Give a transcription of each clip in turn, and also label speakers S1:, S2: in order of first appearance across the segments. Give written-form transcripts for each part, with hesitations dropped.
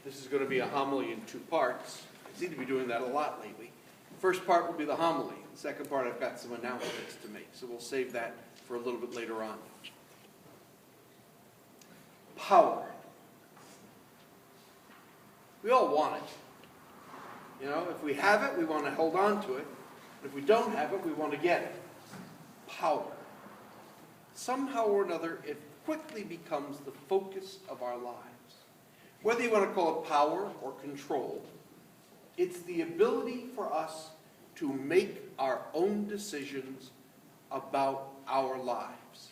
S1: This is going to be a homily in two parts. I seem to be doing that a lot lately. First part will be the homily. The second part, I've got some announcements to make, so we'll save that for a little bit later on. Power. We all want it. You know, if we have it, we want to hold on to it. If we don't have it, we want to get it. Power. Somehow or another, it quickly becomes the focus of our lives. Whether you want to call it power or control, it's the ability for us to make our own decisions about our lives.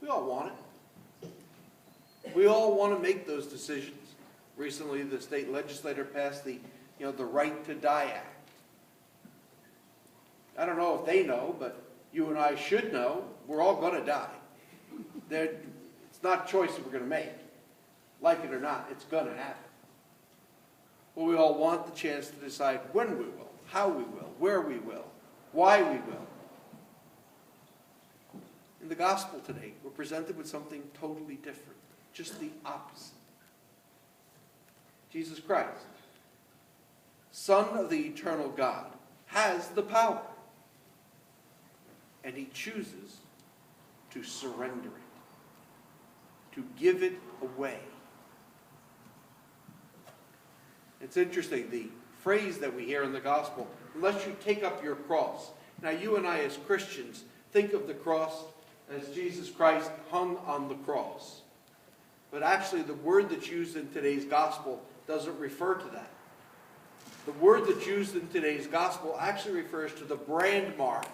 S1: We all want it. We all want to make those decisions. Recently, the state legislature passed the Right to Die Act. I don't know if they know, but you and I should know we're all going to die. It's not a choice that we're going to make. Like it or not, it's going to happen. But we all want the chance to decide when we will, how we will, where we will, why we will. In the gospel today, we're presented with something totally different, just the opposite. Jesus Christ, Son of the eternal God, has the power. And he chooses to surrender it, to give it away. It's interesting, the phrase that we hear in the gospel, unless you take up your cross. Now you and I as Christians think of the cross as Jesus Christ hung on the cross. But actually the word that's used in today's gospel doesn't refer to that. The word that's used in today's gospel actually refers to the brand mark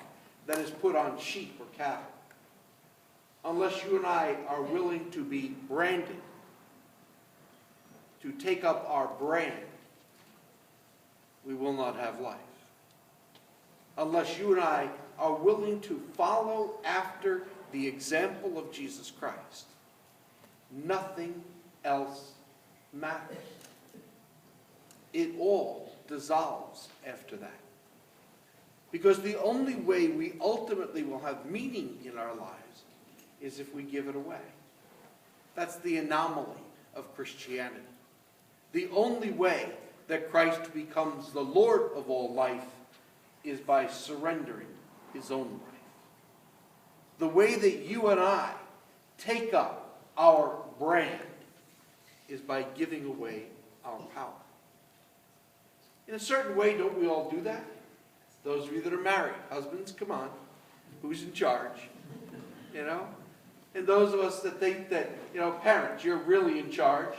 S1: that is put on sheep or cattle. Unless you and I are willing to be branded, to take up our brand, we will not have life. Unless you and I are willing to follow after the example of Jesus Christ, nothing else matters. It all dissolves after that. Because the only way we ultimately will have meaning in our lives is if we give it away. That's the anomaly of Christianity. The only way that Christ becomes the Lord of all life is by surrendering his own life. The way that you and I take up our brand is by giving away our power. In a certain way, don't we all do that? Those of you that are married, husbands, come on. Who's in charge? You know? And those of us that think that, parents, you're really in charge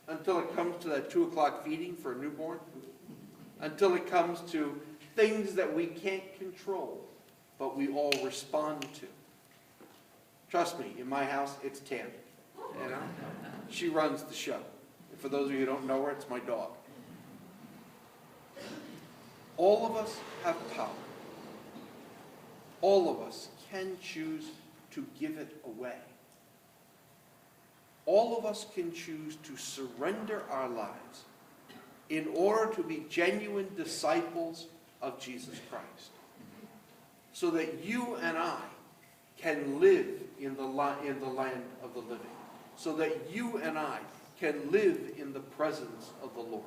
S1: until it comes to that 2 o'clock feeding for a newborn, until it comes to things that we can't control, but we all respond to. Trust me, in my house, it's Tammy. She runs the show. For those of you who don't know her, it's my dog. All of us have power. All of us can choose to give it away. All of us can choose to surrender our lives in order to be genuine disciples of Jesus Christ. So that you and I can live in the land of the living. So that you and I can live in the presence of the Lord.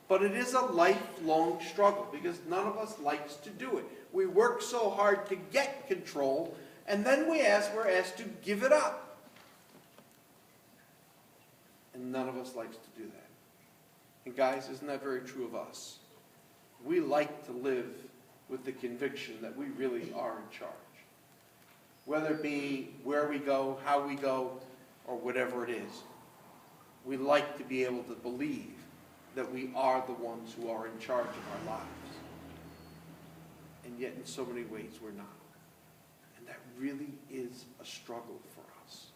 S1: But it is a lifelong struggle because none of us likes to do it. We work so hard to get control, and then we're asked to give it up. And none of us likes to do that. And guys, isn't that very true of us? We like to live with the conviction that we really are in charge. Whether it be where we go, how we go, or whatever it is. We like to be able to believe that we are the ones who are in charge of our lives. And yet in so many ways we're not. And that really is a struggle for us.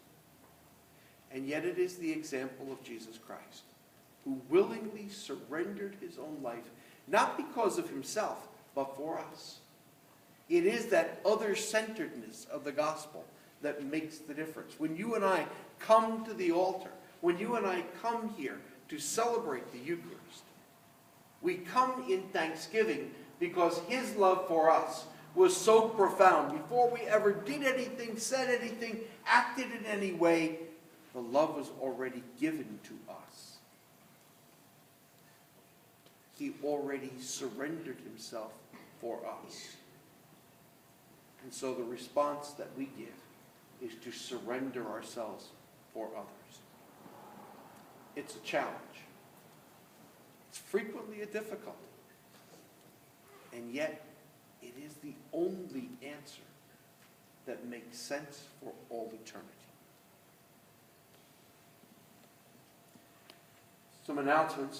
S1: And yet it is the example of Jesus Christ, who willingly surrendered his own life, not because of himself, but for us. It is that other-centeredness of the gospel that makes the difference. When you and I come to the altar, when you and I come here to celebrate the Eucharist, we come in thanksgiving because his love for us was so profound. Before we ever did anything, said anything, acted in any way, The love was already given to us. He already surrendered himself for us. And so the response that we give is to surrender ourselves for others. It's a challenge. It's frequently a difficulty. And yet, it is the only answer that makes sense for all eternity. Some announcements.